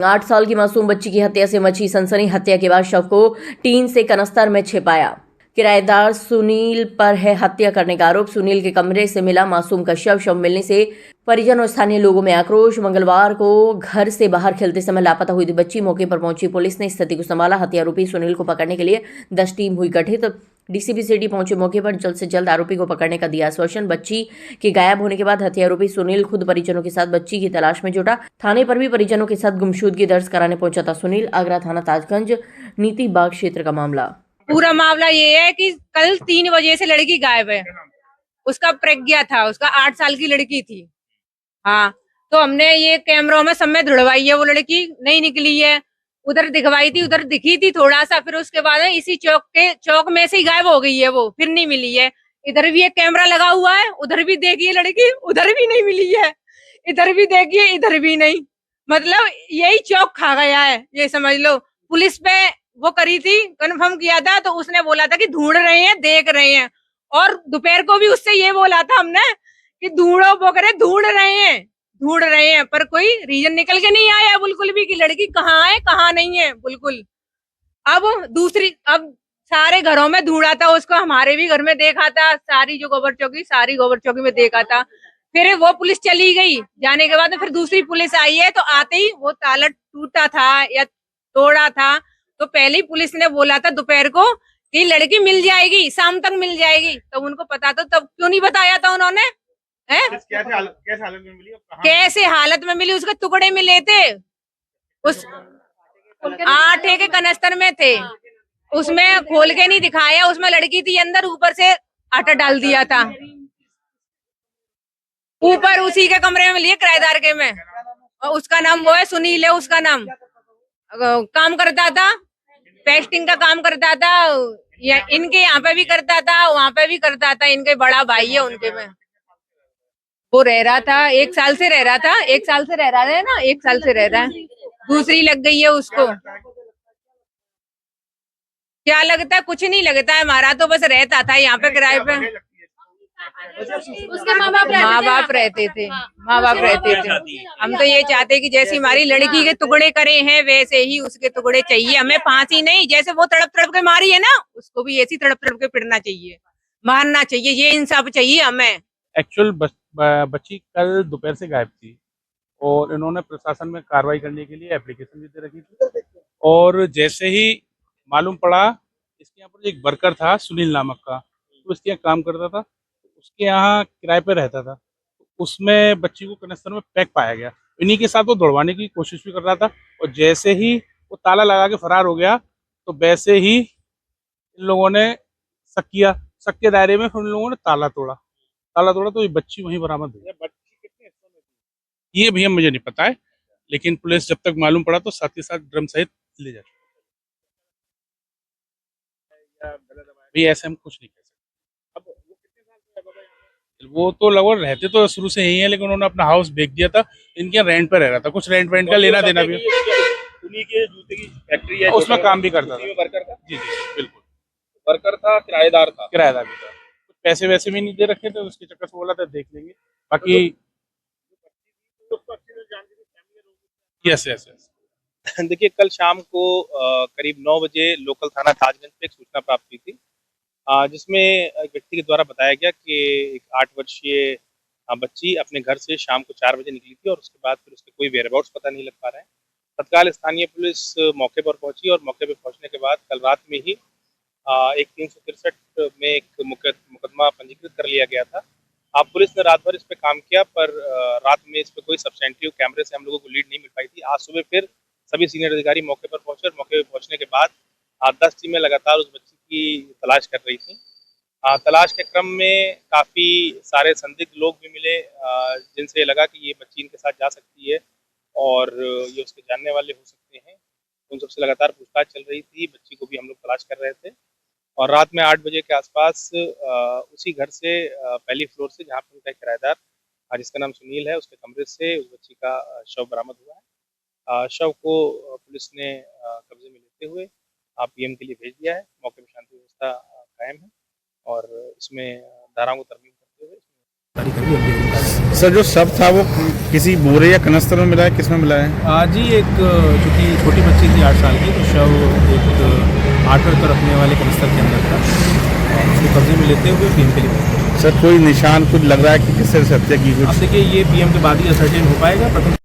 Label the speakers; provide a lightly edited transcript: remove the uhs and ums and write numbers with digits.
Speaker 1: 8 साल की मासूम बच्ची की हत्या से मची सनसनी। हत्या के बाद शव को टीन से कनस्तर में छिपाया। किराएदार सुनील पर है हत्या करने का आरोप। सुनील के कमरे से मिला मासूम का शव मिलने से परिजन और स्थानीय लोगों में आक्रोश। मंगलवार को घर से बाहर खेलते समय लापता हुई थी बच्ची। मौके पर पहुंची पुलिस ने स्थिति को संभाला। हत्या आरोपी सुनील को पकड़ने के लिए 10 टीम हुई गठित। डीसीपी सिटी पहुंचे मौके पर जल्द से जल्द आरोपी को पकड़ने का दिया आश्वासन। बच्ची के गायब होने के बाद हत्या आरोपी सुनील खुद परिजनों के साथ बच्ची की तलाश में जुटा। थाने पर भी परिजनों के साथ गुमशुदगी दर्ज कराने पहुंचा था सुनील। आगरा थाना ताजगंज नीति बाग क्षेत्र का मामला।
Speaker 2: पूरा मामला ये है कि कल 3 बजे से लड़की गायब है। उसका प्रज्ञा था, उसका 8 साल की लड़की थी। हाँ, तो हमने ये कैमरों में सब में धुड़वाई है, वो लड़की नहीं निकली है। उधर दिखवाई थी, उधर दिखी थी थोड़ा सा, फिर उसके बाद इसी चौक में से ही गायब हो गई है वो, फिर नहीं मिली है। इधर भी एक कैमरा लगा हुआ है, उधर भी देखिए लड़की, उधर भी नहीं मिली है। इधर भी देखिए, इधर भी नहीं। मतलब यही चौक खा गया है, ये समझ लो। पुलिस पे वो करी थी, कंफर्म किया था, तो उसने बोला था कि ढूंढ रहे हैं, देख रहे हैं। और दोपहर को भी उससे ये बोला था हमने कि ढूंढो, वो करे ढूंढ रहे हैं, पर कोई रीजन निकल के नहीं आया बिल्कुल भी कि लड़की कहाँ है कहाँ नहीं है बिल्कुल। अब सारे घरों में ढूंढा था उसको, हमारे भी घर में देखा था, सारी गोबर चौकी में देखा था। फिर वो पुलिस चली गई, जाने के बाद फिर दूसरी पुलिस आई है, तो आते ही वो ताला टूटा था या तोड़ा था। तो पहले ही पुलिस ने बोला था दोपहर को कि लड़की मिल जाएगी, शाम तक मिल जाएगी। तब उनको पता था, तब क्यों नहीं बताया था उन्होंने? कैसे हालत में मिली? उसके टुकड़े मिले थे, उस आटे के कनस्तर में थे। उसमें खोल के नहीं दिखाया, उसमें लड़की थी अंदर, ऊपर से आटा डाल दिया था। ऊपर उसी के कमरे में लिए, किराएदार के में। और उसका नाम वो है, सुनील है उसका नाम। काम करता था, पेस्टिंग का काम करता था। या इनके यहाँ पे भी करता था, वहाँ पे भी करता था। इनके बड़ा भाई है उनके में। वो रह रहा था, 1 साल से रह रहा था, 1 साल से रह रहा है ना, 1 साल से रह रहा है। दूसरी लग गई है उसको। क्या लगता है? कुछ नहीं लगता है, हमारा तो बस रहता था यहाँ पे किराए पे।
Speaker 3: उसके माँ बाप
Speaker 2: रहते थे, माँ बाप रहते थे। हम तो ये चाहते कि जैसी हमारी लड़की के टुकड़े करे हैं, वैसे ही उसके टुकड़े चाहिए हमें। फांसी नहीं, जैसे वो तड़प तड़प के मारी है ना, उसको भी ऐसी तड़प तड़प के पिटना चाहिए, मारना चाहिए। ये इंसाफ चाहिए हमें।
Speaker 4: एक्चुअल बच्ची कल दोपहर से गायब थी और इन्होंने प्रशासन में कार्रवाई करने के लिए एप्लीकेशन भी दे रखी थी। और जैसे ही मालूम पड़ा, इसके यहाँ पर एक वर्कर था सुनील नामक का, तो इसके यहाँ काम करता था, उसके यहाँ किराए पे रहता था। उसमें बच्ची को कनेक्शन में पैक पाया गया। इन्हीं के साथ वो दौड़वाने की कोशिश भी कर रहा था, और जैसे ही वो ताला लगा के फरार हो गया, तो वैसे ही इन लोगों ने शक के दायरे में फिर उन लोगों ने ताला तोड़ा तो ये बच्ची वहीं बरामद हुई। ये भैया मुझे नहीं पता है, लेकिन पुलिस जब तक मालूम पड़ा तो साथ ही साथ ड्रम सहित ले जा चुकी है। ऐसे हम कुछ नहीं कह सकते। वो तो लगभग रहते तो शुरू से यही है, लेकिन उन्होंने अपना हाउस बेच दिया था। इनके रेंट पे रह रहा था, कुछ रेंट का लेना देना भी।
Speaker 5: उन्हीं के जूते की फैक्ट्री है,
Speaker 4: उसमें काम भी करता था।
Speaker 5: वर्कर था।
Speaker 4: जी बिल्कुल,
Speaker 5: वर्कर था, किराएदार था।
Speaker 4: किराएदार भी था। पैसे वैसे भी नहीं दे रखे थे, उसके चक्कर से बोला था देख लेंगे बाकी। यस।
Speaker 5: देखिए, कल शाम को करीब 9 बजे लोकल थाना ताजगंज पे एक सूचना प्राप्त हुई थी, जिसमें एक व्यक्ति के द्वारा बताया गया कि एक 8 वर्षीय बच्ची अपने घर से शाम को 4 बजे निकली थी, और उसके बाद फिर उसके कोई वेयरअबाउट्स पता नहीं लग पा रहे हैं। तत्काल स्थानीय पुलिस मौके पर पहुंची, और मौके पर पहुंचने के बाद कल रात में ही एक 363 में एक मुकदमा पंजीकृत कर लिया गया था। पुलिस ने रात भर इस पे काम किया, पर रात में इस पे कोई सब्सटेंटिव कैमरे से हम लोगों को लीड नहीं मिल पाई थी। आज सुबह फिर सभी सीनियर अधिकारी मौके पर पहुंचे, और मौके पर पहुंचने के बाद 10 टीमें लगातार उस बच्ची की तलाश कर रही थी। तलाश के क्रम में काफ़ी सारे संदिग्ध लोग भी मिले, जिनसे लगा कि ये बच्ची इनके साथ जा सकती है और ये उसके जानने वाले हो सकते हैं। उन सबसे लगातार पूछताछ चल रही थी। बच्ची को भी हम लोग तलाश कर रहे थे, और रात में 8 बजे के आसपास उसी घर से पहली फ्लोर से, जहाँ पर उनका किराएदार जिसका नाम सुनील है, उसके कमरे से उस बच्ची का शव बरामद हुआ है। शव को पुलिस ने कब्जे में लेते हुए पीएम के लिए भेज दिया है। मौके पर शांति व्यवस्था कायम है, और इसमें धाराओं को तरमीम करते हुए
Speaker 3: सर जो शव था वो किसी बोरे या कनस्तर में मिला है, किस में मिला है?
Speaker 6: आज ही एक चूँकि छोटी बच्ची थी 8 साल की, तो शव एक आटो पर रखने वाले कनिस्तर के अंदर था। उसको कब्जे में लेते हुए पीएम के लिए भेज दिया।
Speaker 3: सर कोई निशान कुछ लग रहा है कि किस तरह से हत्या की
Speaker 6: अब
Speaker 3: कुछ?
Speaker 6: देखिए ये पीएम के बाद ही असर्टेन हो पाएगा। प्रथम